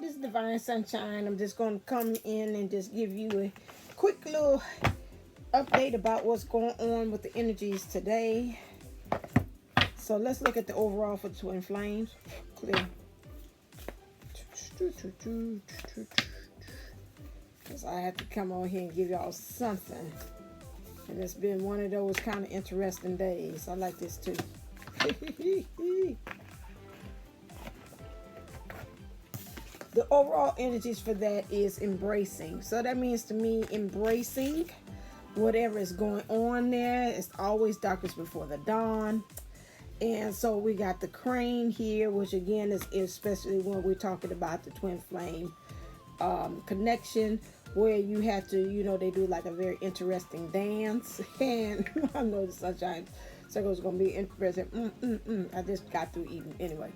This is Divine Sunshine. I'm just going to come in and just give you a quick little update about what's going on with the energies today. So let's look at the overall for twin flames. Clear. Because I have to come on here and give y'all something. And it's been one of those kind of interesting days. I like this too. The overall energies for that is embracing. So that means to me, embracing whatever is going on there. It's always darkest before the dawn. And so we got the crane here, which again is especially when we're talking about the twin flame connection, where you have to, you know, they do like a very interesting dance. And I know the sunshine circle is going to be interesting. I just got through eating anyway.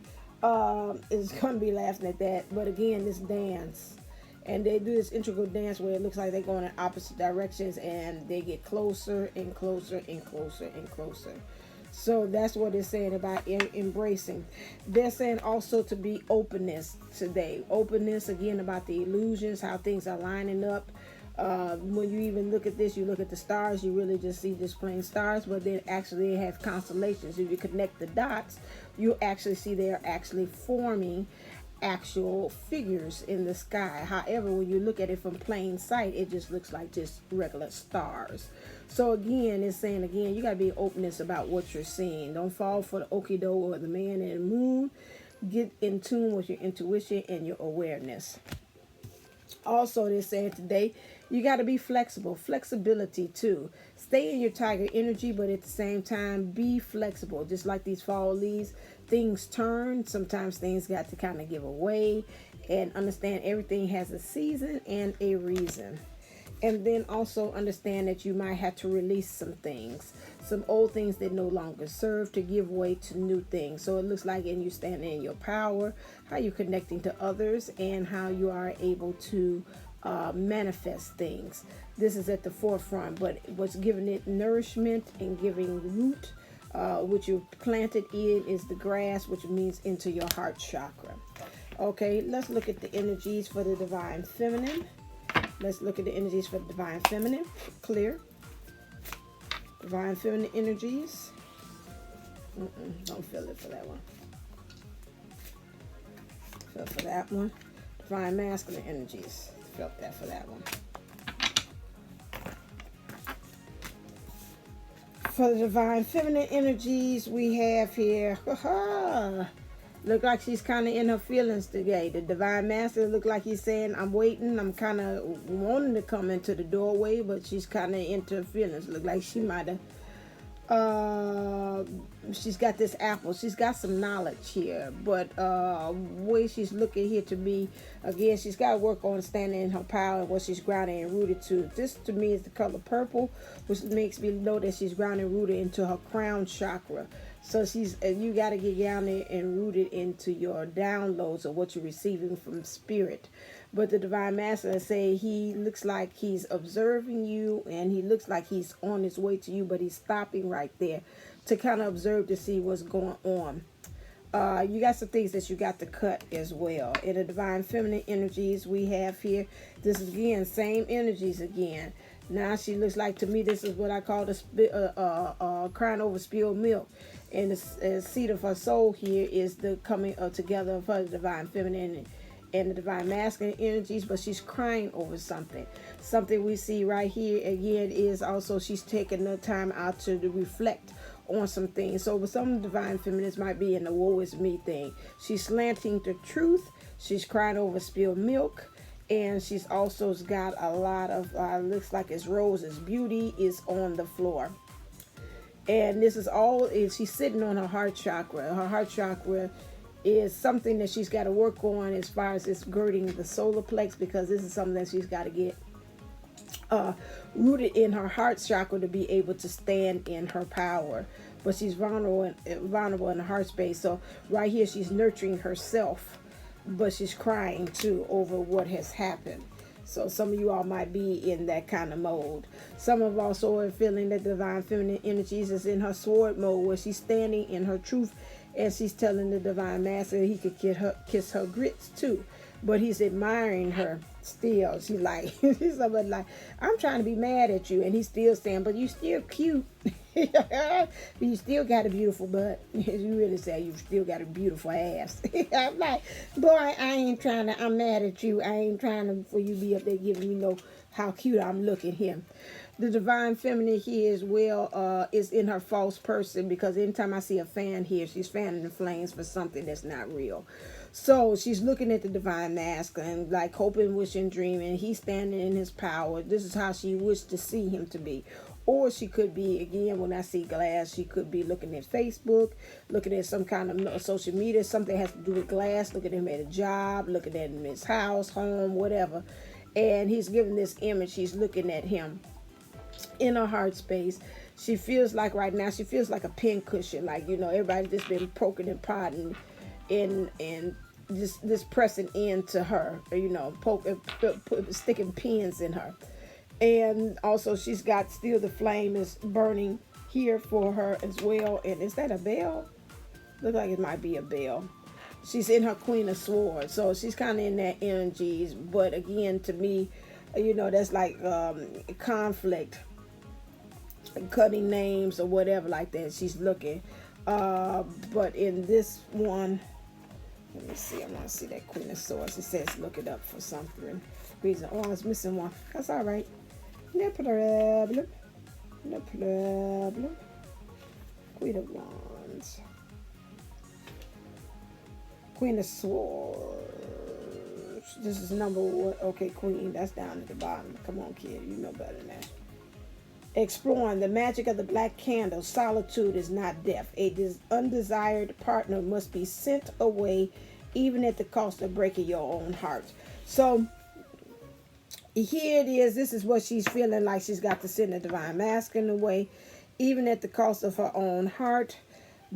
Is going to be laughing at that. But again, this dance, and they do this integral dance where it looks like they're going in opposite directions, and they get closer and closer and closer and closer. So that's what it's saying about embracing. They're saying also to be openness today. Openness, again, about the illusions, how things are lining up. When you even look at this, you look at the stars, you really just see just plain stars, but then actually they have constellations. If you connect the dots, you actually see they're actually forming actual figures in the sky. However, when you look at it from plain sight, it just looks like just regular stars. So again, it's saying again, you got to be openness about what you're seeing. Don't fall for the okie-doke or the man in the moon. Get in tune with your intuition and your awareness. Also, they're saying today, you got to be flexible. Flexibility too. Stay in your tiger energy, but at the same time, be flexible. Just like these fall leaves, things turn. Sometimes things got to kind of give away, and understand everything has a season and a reason. And then also understand that you might have to release some things, some old things that no longer serve, to give way to new things. So it looks like in you standing in your power, how you're connecting to others, and how you are able to manifest things. This is at the forefront, but what's giving it nourishment and giving root, which you planted in, is the grass, which means into your heart chakra. Okay, let's look at the energies for the divine feminine. Let's look at the energies for the divine feminine. Clear. Divine feminine energies. Don't feel it for that one. Feel for that one. Divine masculine energies. Felt that for that one. For the divine feminine energies, we have here, look like she's kind of in her feelings today. The divine master look like he's saying, I'm waiting, I'm kind of wanting to come into the doorway, but she's kind of into her feelings. Look like she might have, she's got this apple, she's got some knowledge here, but way she's looking here to be, again, she's got to work on standing in her power and what she's grounded and rooted to. This to me is the color purple, which makes me know that she's grounded and rooted into her crown chakra. So you got to get down there and rooted into your downloads of what you're receiving from spirit. But the divine master say he looks like he's observing you, and he looks like he's on his way to you, but he's stopping right there to kind of observe to see what's going on. You got some things that you got to cut as well. In the divine feminine energies we have here, this is again same energies again. Now she looks like, to me, this is what I call the crying over spilled milk. And the seed of her soul here is the coming together of her divine feminine and the divine masculine energies, but she's crying over something. Something we see right here again is also she's taking the time out to reflect on some things. So with some divine feminines might be in the woe is me thing. She's slanting the truth. She's crying over spilled milk. And she's also got a lot of, looks like it's roses. Beauty is on the floor. And this is all, she's sitting on her heart chakra. Her heart chakra is something that she's got to work on as far as it's girding the solar plex, because this is something that she's got to get rooted in her heart chakra to be able to stand in her power. But she's vulnerable in the heart space. So right here, she's nurturing herself, but she's crying too over what has happened. So some of you all might be in that kind of mode. Some of also are feeling that divine feminine energies is in her sword mode, where she's standing in her truth, and she's telling the divine master that he could kiss her grits too. but he's admiring her still. She's like, he's somebody like, I'm trying to be mad at you, and he's still saying, but you still cute. You still got a beautiful butt. You really say you still got a beautiful ass. I'm like, boy, I ain't trying to, I'm mad at you. I ain't trying to, for you to be up there giving me no how cute I'm looking here. The divine feminine here as well is in her false person, because anytime I see a fan here, she's fanning the flames for something that's not real. So she's looking at the divine masculine, like hoping, wishing, dreaming. He's standing in his power. This is how she wished to see him to be. Or she could be, again, when I see glass, she could be looking at Facebook, looking at some kind of social media, something has to do with glass, looking at him at a job, looking at him in his house, home, whatever. And he's giving this image. She's looking at him in her heart space. She feels like right now, she feels like a pin cushion. Like, you know, everybody's just been poking and prodding and just pressing into her, you know, sticking pins in her. And also she's got still the flame is burning here for her as well. And is that a bell? Look like it might be a bell. She's in her Queen of Swords. So she's kind of in that energies. But again, to me, you know, that's like conflict, cutting names or whatever like that. She's looking. But in this one, let me see. I want to see that Queen of Swords. It says look it up for something reason. Oh, I was missing one. That's all right. No problem. No problem. Queen of Wands. Queen of Swords. This is number one. Okay, Queen. That's down at the bottom. Come on, kid. You know better than that. Exploring the magic of the black candle. Solitude is not death. A undesired partner must be sent away, even at the cost of breaking your own heart. So here it is. This is what she's feeling like. She's got to send the divine masculine away, even at the cost of her own heart,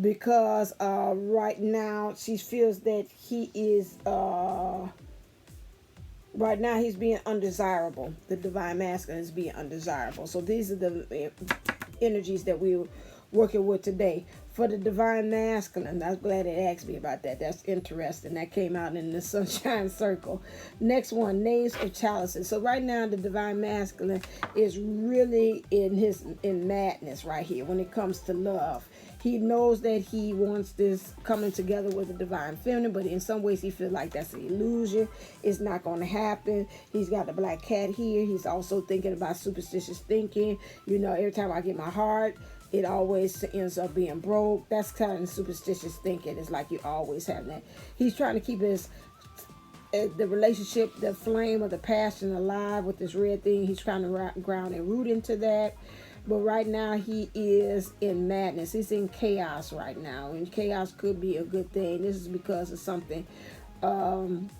because right now she feels that he is right now he's being undesirable. The divine masculine is being undesirable. So these are the energies that we're working with today. For the divine masculine, I'm glad it asked me about that. That's interesting. That came out in the sunshine circle. Next one, knaves of chalices. So right now the divine masculine is really in madness right here when it comes to love. He knows that he wants this coming together with the divine feminine, but in some ways he feels like that's an illusion. It's not going to happen. He's got the black cat here. He's also thinking about superstitious thinking. You know, every time I get my heart, it always ends up being broke. That's kind of superstitious thinking. It's like you always have that. He's trying to keep the relationship, the flame of the passion alive with this red thing. He's trying to ground and root into that. But right now he is in madness. He's in chaos right now. And chaos could be a good thing. This is because of something, some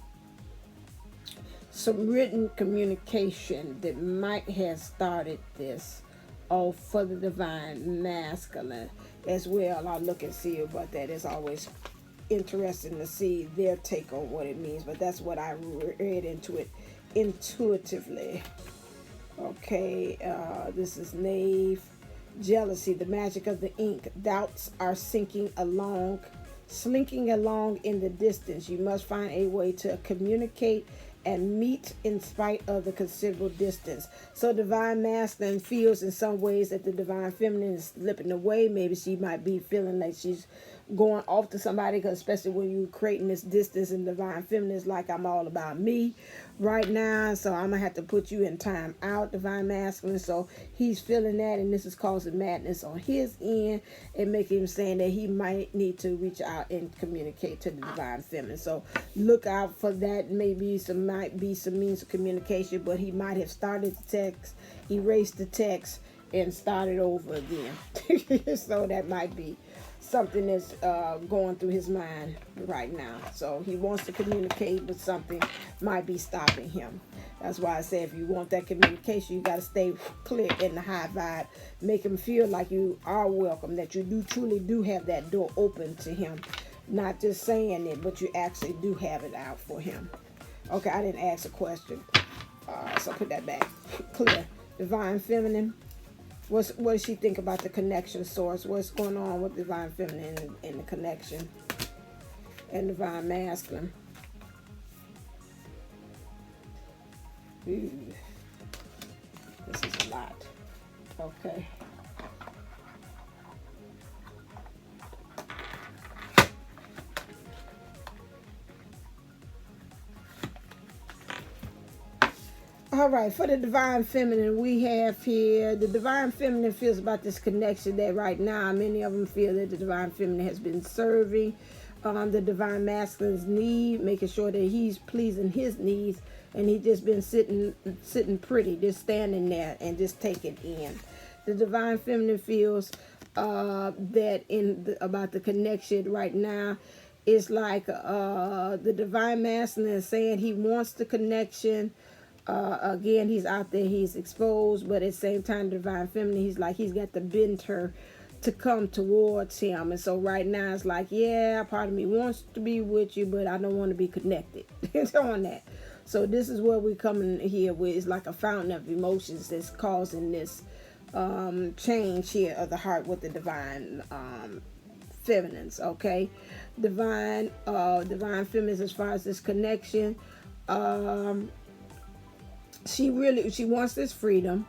written communication that might have started this. Oh, for the divine masculine as well. I'll look and see about that. It's always interesting to see their take on what it means. But that's what I read into it intuitively. Okay, this is knave. Jealousy, the magic of the ink. Doubts are slinking along in the distance. You must find a way to communicate and meet in spite of the considerable distance. So divine masculine feels in some ways that the divine feminine is slipping away. Maybe she might be feeling like she's going off to somebody, because especially when you're creating this distance, and divine feminine is like, I'm all about me right now, so I'm gonna have to put you in time out, divine masculine. So he's feeling that, and this is causing madness on his end and making him saying that he might need to reach out and communicate to the divine feminine. So look out for that. Might be some means of communication, but he might have started the text, erased the text, and started over again. So that might be something that's going through his mind right now. So he wants to communicate, but something might be stopping him. That's why I say if you want that communication, you got to stay clear in the high vibe. Make him feel like you are welcome, that you truly do have that door open to him. Not just saying it, but you actually do have it out for him. Okay, I didn't ask a question. So put that back. Clear. Divine feminine. What does she think about the connection source? What's going on with divine feminine and the connection? And divine masculine. Ooh, this is a lot. Okay. All right, for the divine feminine, we have here the divine feminine feels about this connection that right now many of them feel that the divine feminine has been serving the divine masculine's need, making sure that he's pleasing his needs, and he just been sitting pretty, just standing there and just taking in. The divine feminine feels that about the connection right now. It's like the divine masculine is saying he wants the connection. Again, he's out there, he's exposed, but at the same time, the divine feminine, he's got to bend her to come towards him. And so right now, it's like, yeah, part of me wants to be with you, but I don't want to be connected. It's on that. So this is where we come in here with, it's like a fountain of emotions that's causing this change here of the heart with the divine feminines, okay? Divine feminines, as far as this connection, she wants this freedom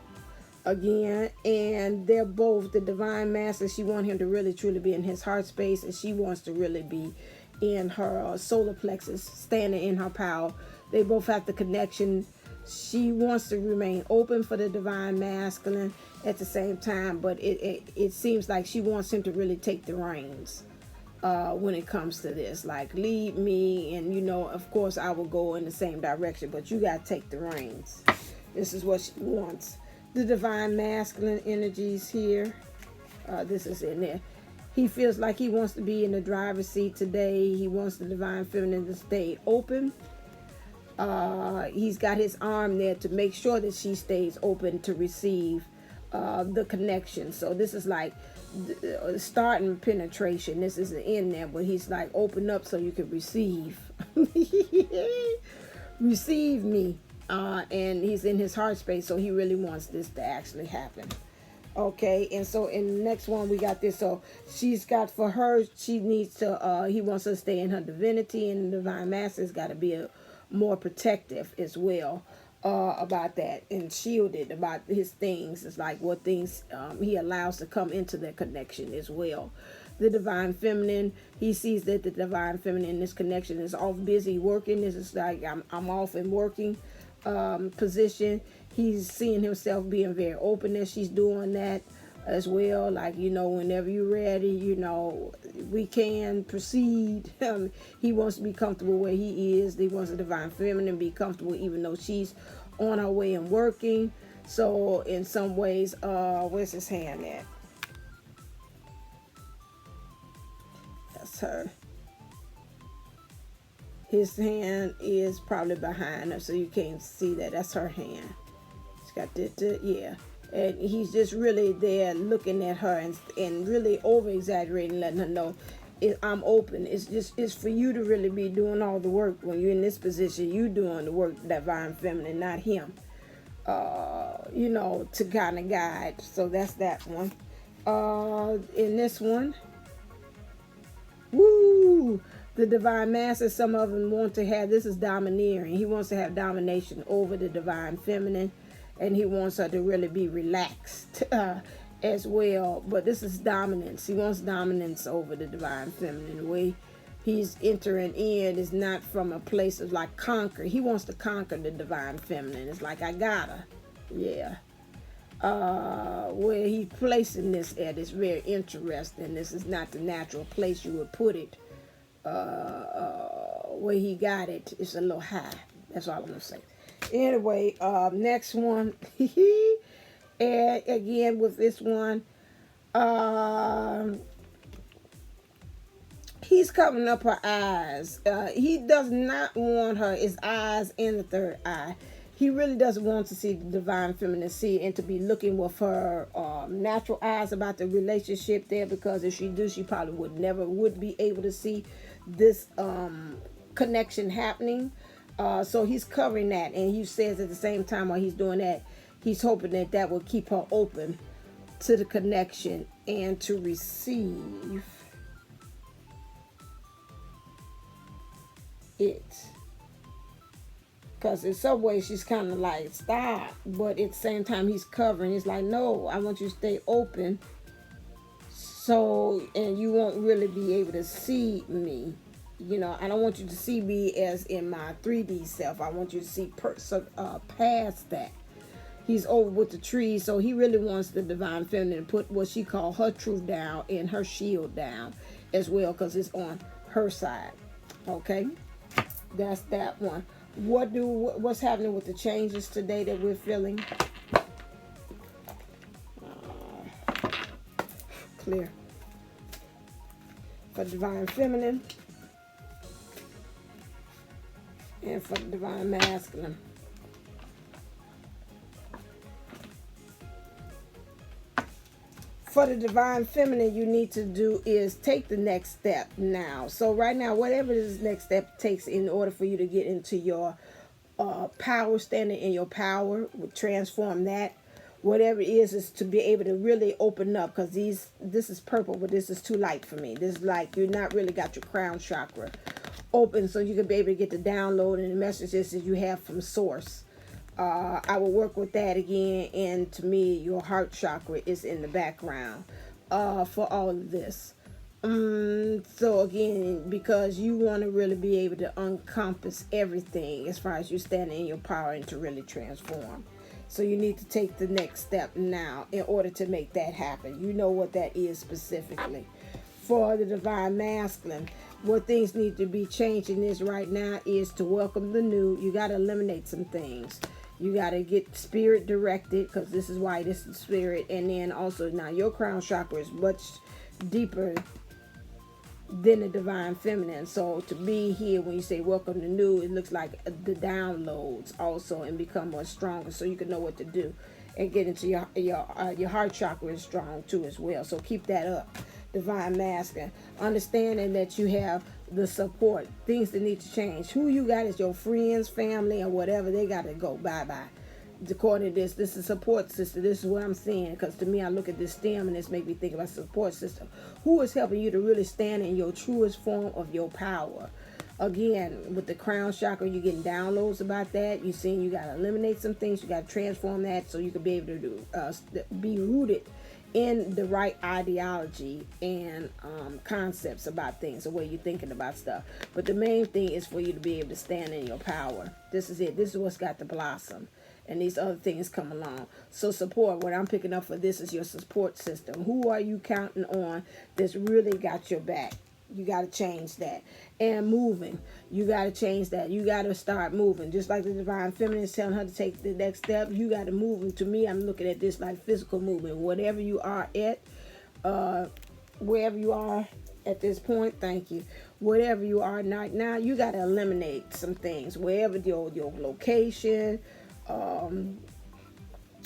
again, and they're both the divine master. She wants him to really truly be in his heart space, and she wants to really be in her solar plexus, standing in her power. They both have the connection. She wants to remain open for the divine masculine at the same time, but it seems like she wants him to really take the reins when it comes to this, like, lead me, and of course I will go in the same direction, but you got to take the reins. This is what she wants. The divine masculine energies here, this is in there. He feels like he wants to be in the driver's seat today. He wants the divine feminine to stay open. He's got his arm there to make sure that she stays open to receive the connection. So this is like starting penetration. This is the end there, but he's like, open up so you can receive. Receive me. And he's in his heart space, so he really wants this to actually happen. Okay, and so in the next one we got this. So she's got, for her, she needs to he wants her to stay in her divinity, and the divine master has got to be more protective as well about that, and shielded about his things. It's like what things he allows to come into their connection as well. The divine feminine, he sees that the divine feminine in this connection is off busy working. This is like, I'm off and working position. He's seeing himself being very open as she's doing that as well. Like, whenever you're ready, we can proceed. He wants to be comfortable where he is. He wants the divine feminine to be comfortable even though she's on her way and working. So in some ways, where's his hand at? That's her. His hand is probably behind her, so you can't see that. That's her hand. She's got the yeah. And he's just really there looking at her and really over-exaggerating, letting her know, I'm open. It's for you to really be doing all the work. When you're in this position, you doing the work, divine feminine, not him. To kind of guide. So that's that one. In this one, woo! The divine master, some of them want to have, this is domineering. He wants to have domination over the divine feminine, and he wants her to really be relaxed as well. But this is dominance. He wants dominance over the divine feminine. The way he's entering in is not from a place of like conquer. He wants to conquer the divine feminine. It's like, I gotta. Yeah. Where he's placing this at is very interesting. This is not the natural place you would put it. Where he got it, it's a little high. That's all I'm gonna say. Anyway, next one. And again with this one, he's covering up her eyes. He does not want his eyes in the third eye. He really doesn't want to see the divine feminine see and to be looking with her natural eyes about the relationship there, because if she do, she probably would be able to see this connection happening. So he's covering that, and he says at the same time while he's doing that, he's hoping that will keep her open to the connection and to receive it. Because in some ways she's kind of like, stop. But at the same time, he's covering. It's like, no, I want you to stay open. So, and you won't really be able to see me. You know, I don't want you to see me as in my 3D self. I want you to see past that. He's over with the trees, so he really wants the divine feminine to put what she called her truth down and her shield down as well, because it's on her side. Okay, that's that one. What's happening with the changes today that we're feeling? Clear. For divine feminine and for the divine masculine. For the divine feminine, you need to do is take the next step now. So right now, whatever this next step takes in order for you to get into your power, standing in your power, transform that. Whatever it is to be able to really open up, because this is purple, but this is too light for me. This is like you're not really got your crown chakra open, so you can be able to get the download and the messages that you have from source. I will work with that again, and to me, your heart chakra is in the background for all of this. So again, because you want to really be able to encompass everything as far as you standing in your power and to really transform. So you need to take the next step now in order to make that happen. You know what that is specifically. For the divine masculine, what things need to be changed in this right now is to welcome the new. You got to eliminate some things. You got to get spirit directed, because this is why this is spirit. And then also now your crown chakra is much deeper than the divine feminine. So to be here when you say welcome to new, it looks like the downloads also and become more stronger, so you can know what to do and get into your heart chakra is strong too as well. So keep that up. Divine masculine, understanding that you have the support, things that need to change. Who you got is your friends, family, or whatever. They got to go bye-bye. According to this is support system. This is what I'm saying, because to me, I look at this stem and this makes me think about support system. Who is helping you to really stand in your truest form of your power? Again, with the crown chakra, you're getting downloads about that. You're seeing you got to eliminate some things. You got to transform that so you can be able to do, be rooted in the right ideology and concepts about things, the way you're thinking about stuff. But the main thing is for you to be able to stand in your power. This is it. This is what's got to blossom. And these other things come along. So support, what I'm picking up for this is your support system. Who are you counting on that's really got your back? You got to change that. And moving, you got to change that. You got to start moving. Just like the divine feminine is telling her to take the next step, you got to move. And to me, I'm looking at this like physical movement. Whatever you are at, wherever you are at this point, thank you. Whatever you are right now, you got to eliminate some things. Wherever your location,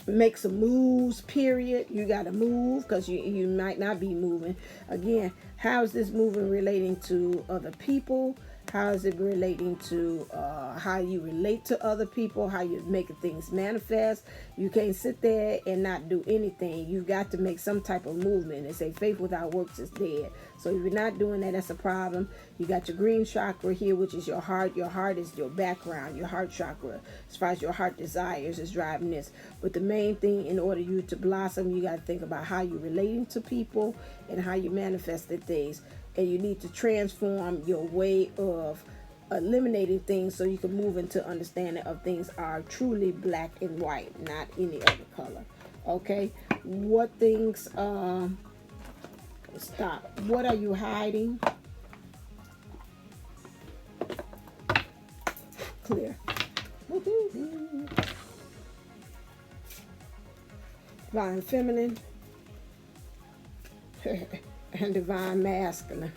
make some moves, period. You got to move, because you might not be moving. Again, how is this moving relating to other people? How is it relating to how you relate to other people, how you're making things manifest? You can't sit there and not do anything. You got to make some type of movement. They say faith without works is dead. So if you're not doing that, that's a problem. You got your green chakra here, which is your heart. Your heart is your background, your heart chakra. As far as your heart desires is driving this. But the main thing, in order you to blossom, you got to think about how you're relating to people and how you manifested things. And you need to transform your way of eliminating things so you can move into understanding of things are truly black and white, not any other color. Okay? What things, stop. What are you hiding? Clear. Divine feminine. And divine masculine.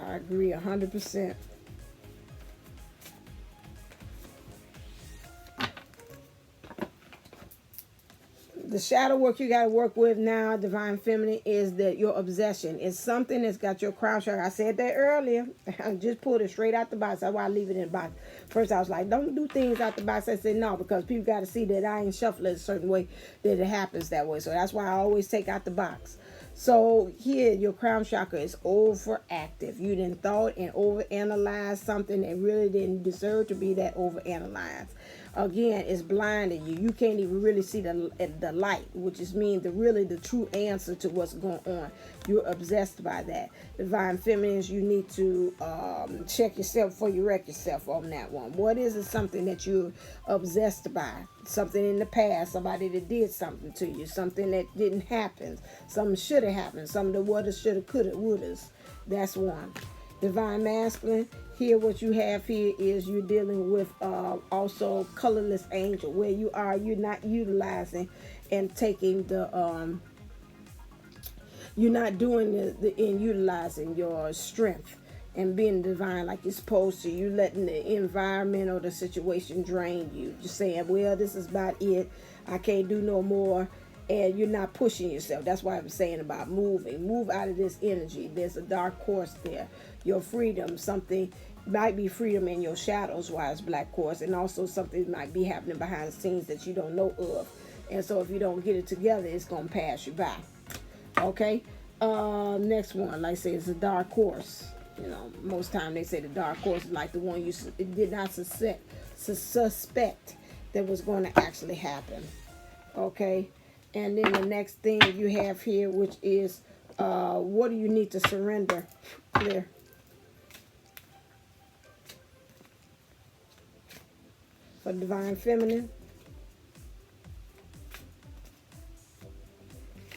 I agree 100%. The shadow work you got to work with now, divine feminine, is that your obsession is something that's got your crown chakra. I said that earlier. I just pulled it straight out the box. That's why I leave it in the box. First, I was like, don't do things out the box. I said no, because people got to see that I ain't shuffling a certain way, that it happens that way. So that's why I always take out the box. So here, your crown chakra is overactive. You didn't thought and overanalyze something that really didn't deserve to be that overanalyzed. Again, it's blinding you. You can't even really see the light, which is mean the true answer to what's going on. You're obsessed by that. Divine feminines, you need to check yourself before you wreck yourself on that one. What is it? Something that you're obsessed by? Something in the past, somebody that did something to you, something that didn't happen, something should have happened, some of the woulda, shoulda, coulda, wouldas. That's one. Divine masculine, here what you have here is you're dealing with also colorless angel, where you're not utilizing and taking the you're not doing in utilizing your strength and being divine like you're supposed to. You letting the environment or the situation drain you. Just saying, well, this is about it. I can't do no more. And you're not pushing yourself. That's why I'm saying about moving. Move out of this energy. There's a dark course there. Your freedom, something might be freedom in your shadows, why it's black course. And also something might be happening behind the scenes that you don't know of. And so if you don't get it together, it's going to pass you by. Okay? Next one, like I say, it's a dark course. You know, most time they say the dark course is like the one you did not suspect that was going to actually happen. Okay? And then the next thing you have here, which is, what do you need to surrender? Clear. For divine feminine.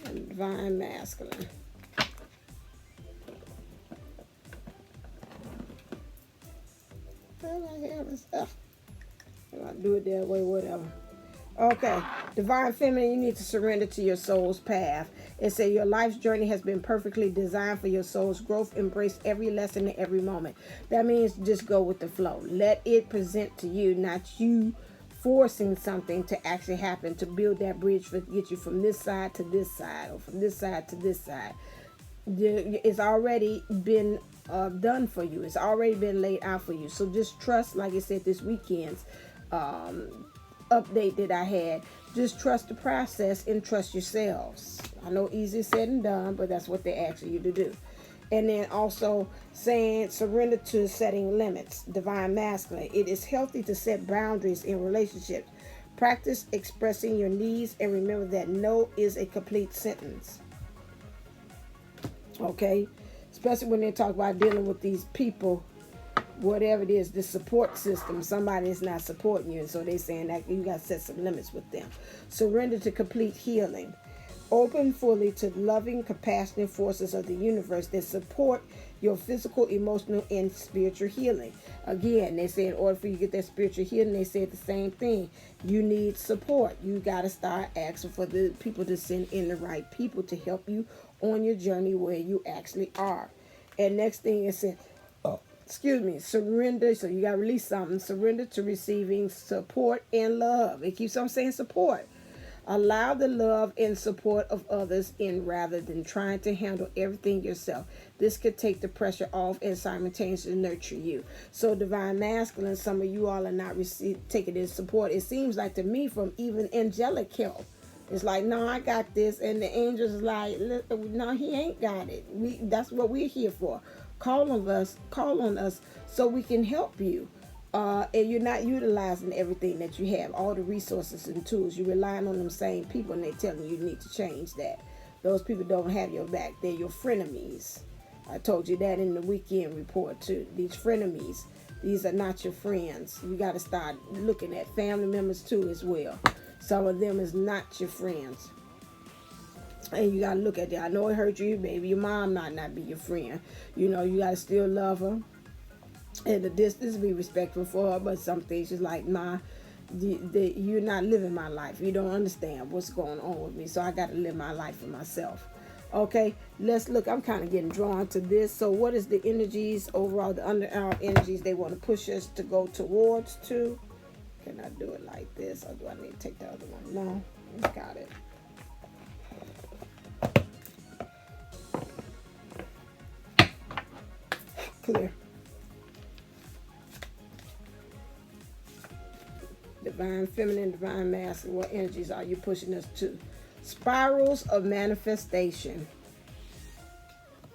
And divine masculine. I'll do it that way, whatever. Okay, divine feminine, you need to surrender to your soul's path. It says your life's journey has been perfectly designed for your soul's growth. Embrace every lesson in every moment. That means just go with the flow. Let it present to you, not you forcing something to actually happen, to build that bridge to get you from this side to this side, or from this side to this side. It's already been done for you. It's already been laid out for you. So just trust, like I said, this weekend's update that I had. Just trust the process and trust yourselves. I know easier said than done, but that's what they're asking you to do. And then also saying surrender to setting limits. Divine masculine. It is healthy to set boundaries in relationships. Practice expressing your needs and remember that no is a complete sentence. Okay? Especially when they talk about dealing with these people, whatever it is, the support system, somebody is not supporting you, and so they're saying that you got to set some limits with them. Surrender to complete healing. Open fully to loving, compassionate forces of the universe that support your physical, emotional, and spiritual healing. Again, they say in order for you to get that spiritual healing, they said the same thing. You need support. You got to start asking for the people to send in the right people to help you on your journey where you actually are. And next thing is surrender. So you got to release something. Surrender to receiving support and love. It keeps on saying support. Allow the love and support of others in rather than trying to handle everything yourself. This could take the pressure off and simultaneously nurture you. So divine masculine, some of you all are not taking this support. It seems like to me from even angelic help. It's like, no, I got this. And the angels is like, no, he ain't got it. That's what we're here for. Call on us so we can help you. And you're not utilizing everything that you have, all the resources and tools. You're relying on them same people, and they're telling you need to change that. Those people don't have your back. They're your frenemies. I told you that in the weekend report too. These frenemies, these are not your friends. You got to start looking at family members too as well. Some of them is not your friends. And you got to look at that. I know it hurt you, baby. Your mom might not be your friend. You know, you got to still love her. At a distance, be respectful for her, but some things she's like, nah, you're not living my life. You don't understand what's going on with me, so I got to live my life for myself. Okay, let's look. I'm kind of getting drawn to this. So what is the energies overall, the under our energies they want to push us to go towards to? Can I do it like this, or do I need to take the other one? No, got it. Clear. Divine feminine, divine masculine. What energies are you pushing us to? Spirals of manifestation.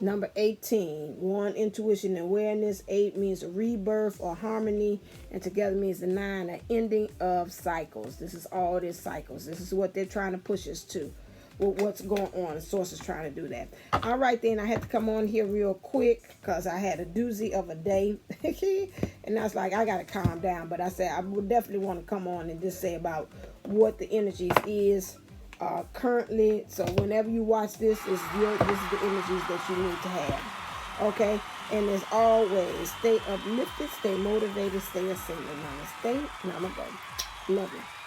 Number 18, 1, intuition and awareness. 8 means a rebirth or harmony. And together means the 9, an ending of cycles. This is all this cycles. This is what they're trying to push us to. What's going on. The source is trying to do that. All right, then. I had to come on here real quick because I had a doozy of a day. And I was like, I got to calm down. But I said I would definitely want to come on and just say about what the energies is currently. So whenever you watch this, this is the energies that you need to have. Okay? And as always, stay uplifted, stay motivated, stay ascending. Namaste. Namago. Love you.